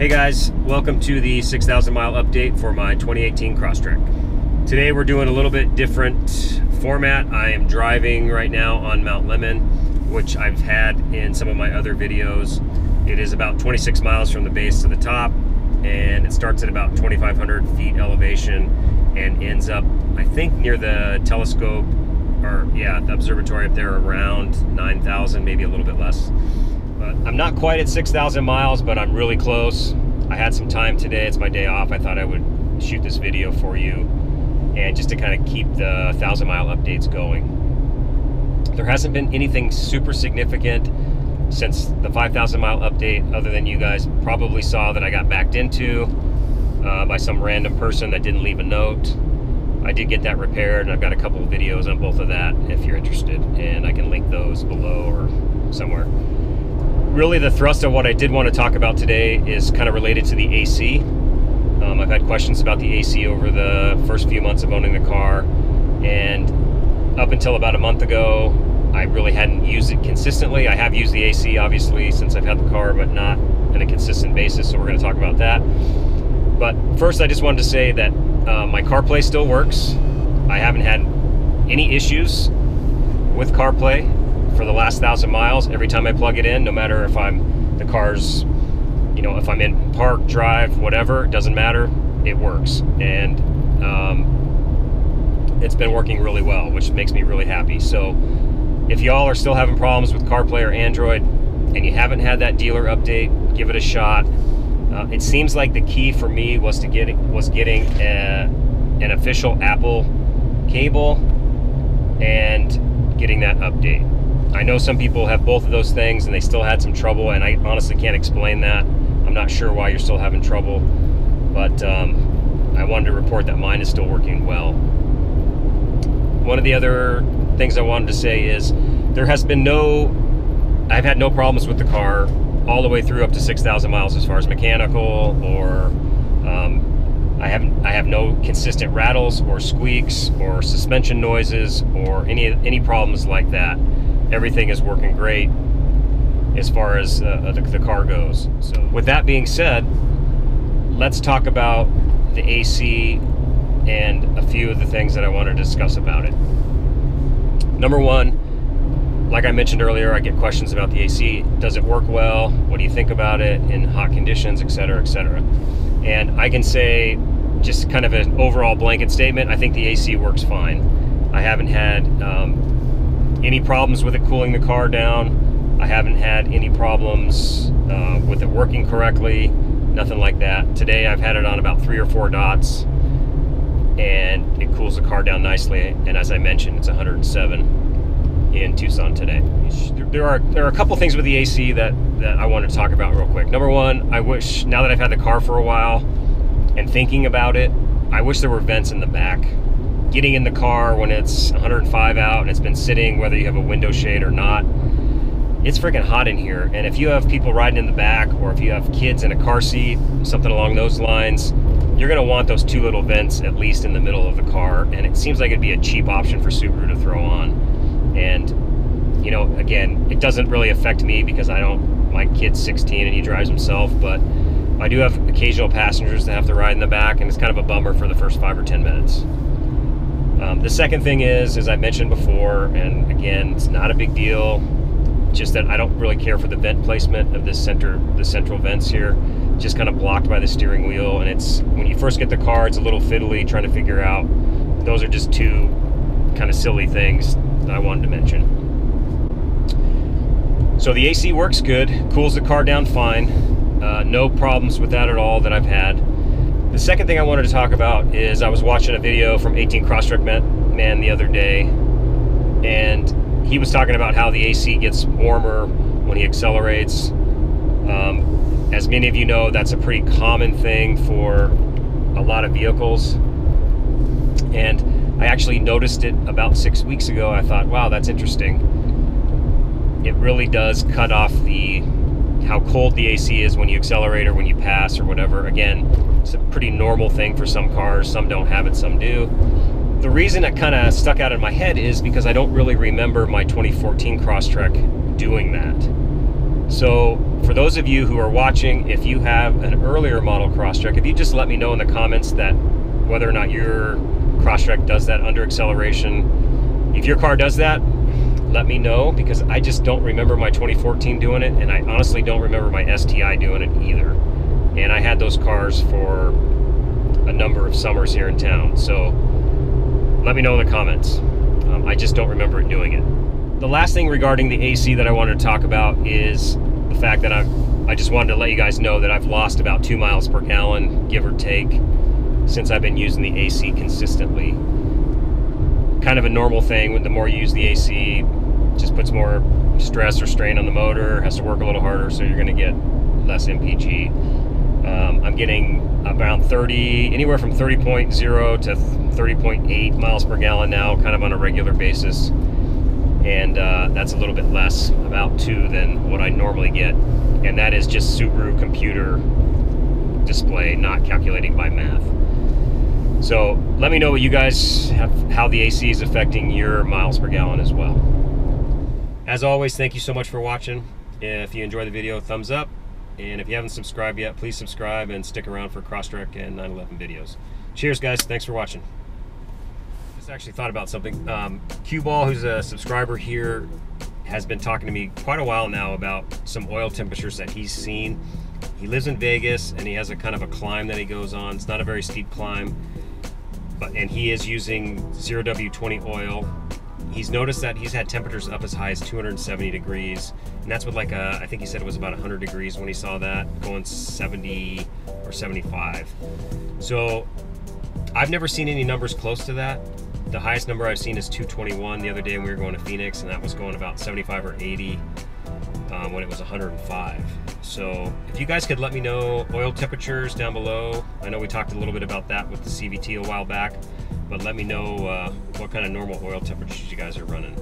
Hey guys, welcome to the 6,000 mile update for my 2018 Crosstrek. Today we're doing a little bit different format. I am driving right now on Mount Lemmon, which I've had in some of my other videos. It is about 26 miles from the base to the top, and it starts at about 2,500 feet elevation and ends up, I think, near the telescope, or yeah, the observatory up there around 9,000, maybe a little bit less. But I'm not quite at 6,000 miles, but I'm really close. I had some time today. It's my day off. I thought I would shoot this video for you, and just to kind of keep the 1,000 mile updates going. There hasn't been anything super significant since the 5,000 mile update, other than you guys probably saw that I got backed into by some random person that didn't leave a note. I did get that repaired, and I've got a couple of videos on both of that if you're interested, and I can link those below or somewhere. Really, the thrust of what I did want to talk about today is kind of related to the AC. I've had questions about the AC over the first few months of owning the car, and up until about a month ago, I really hadn't used it consistently. I have used the AC, obviously, since I've had the car, but not on a consistent basis, so we're going to talk about that. But first, I just wanted to say that my CarPlay still works. I haven't had any issues with CarPlay for the last 1,000 miles. Every time I plug it in, no matter if the car's, you know, if I'm in park, drive, whatever, it doesn't matter, it works. And it's been working really well, which makes me really happy. So if y'all are still having problems with CarPlay or Android and you haven't had that dealer update, give it a shot. It seems like the key for me was getting an official Apple cable and getting that update. I know some people have both of those things and they still had some trouble, and I honestly can't explain that. I'm not sure why you're still having trouble, but I wanted to report that mine is still working well. One of the other things I wanted to say is I've had no problems with the car all the way through up to 6,000 miles as far as mechanical, or I have no consistent rattles or squeaks or suspension noises or any problems like that. Everything is working great as far as the car goes. So with that being said, let's talk about the AC and a few of the things that I want to discuss about it. Number one, like I mentioned earlier, I get questions about the AC. Does it work well? What do you think about it in hot conditions, etc., etc.? And I can say, just kind of an overall blanket statement, I think the AC works fine. I haven't had any problems with it cooling the car down. I haven't had any problems with it working correctly, nothing like that. Today I've had it on about 3 or 4 dots, and it cools the car down nicely. And as I mentioned, it's 107 in Tucson today. There are a couple things with the AC that I want to talk about real quick. Number one, I wish, now that I've had the car for a while and thinking about it, I wish there were vents in the back. Getting in the car when it's 105 out and it's been sitting, whether you have a window shade or not, it's freaking hot in here. And if you have people riding in the back, or if you have kids in a car seat, something along those lines, you're gonna want those 2 little vents at least in the middle of the car. And it seems like it'd be a cheap option for Subaru to throw on. And, you know, again, it doesn't really affect me because my kid's 16 and he drives himself, but I do have occasional passengers that have to ride in the back, and it's kind of a bummer for the first 5 or 10 minutes. The second thing is, as I mentioned before, and again, it's not a big deal, just that I don't really care for the vent placement of the central vents here. Just kind of blocked by the steering wheel, and it's, when you first get the car, it's a little fiddly trying to figure out. Those are just 2 kind of silly things that I wanted to mention. So the AC works good, cools the car down fine. No problems with that at all that I've had. The second thing I wanted to talk about is I was watching a video from 18 Crosstrek man the other day, and he was talking about how the AC gets warmer when he accelerates. As many of you know, that's a pretty common thing for a lot of vehicles, and I actually noticed it about 6 weeks ago. I thought, wow, that's interesting. It really does cut off how cold the AC is when you accelerate or when you pass or whatever. Again, it's a pretty normal thing for some cars. Some don't have it, some do. The reason it kind of stuck out in my head is because I don't really remember my 2014 Crosstrek doing that. So for those of you who are watching, if you have an earlier model Crosstrek, if you just let me know in the comments that whether or not your Crosstrek does that under acceleration. If your car does that, let me know, because I just don't remember my 2014 doing it, and I honestly don't remember my STI doing it either. And I had those cars for a number of summers here in town, so let me know in the comments. I just don't remember it doing it. The last thing regarding the AC that I wanted to talk about is the fact that I just wanted to let you guys know that I've lost about 2 miles per gallon, give or take, since I've been using the AC consistently. Kind of a normal thing. When the more you use the AC, just puts more stress or strain on the motor, has to work a little harder, so you're going to get less MPG. I'm getting around 30, anywhere from 30.0 to 30.8 miles per gallon now, kind of on a regular basis. And that's a little bit less, about 2, than what I normally get. And that is just Subaru computer display, not calculating by math. So let me know what you guys have, how the AC is affecting your miles per gallon as well. As always, thank you so much for watching. If you enjoyed the video, thumbs up. And if you haven't subscribed yet, please subscribe and stick around for Crosstrek and 911 videos. Cheers, guys. Thanks for watching. Just actually thought about something. Q-Ball, who's a subscriber here, has been talking to me quite a while now about some oil temperatures that he's seen. He lives in Vegas, and he has a kind of a climb that he goes on. It's not a very steep climb, and he is using 0W20 oil. He's noticed that he's had temperatures up as high as 270 degrees, and that's with like I think he said it was about 100 degrees when he saw that, going 70 or 75. So I've never seen any numbers close to that. The highest number I've seen is 221 the other day when we were going to Phoenix, and that was going about 75 or 80 when it was 105. So if you guys could let me know oil temperatures down below. I know we talked a little bit about that with the CVT a while back, but let me know what kind of normal oil temperatures you guys are running.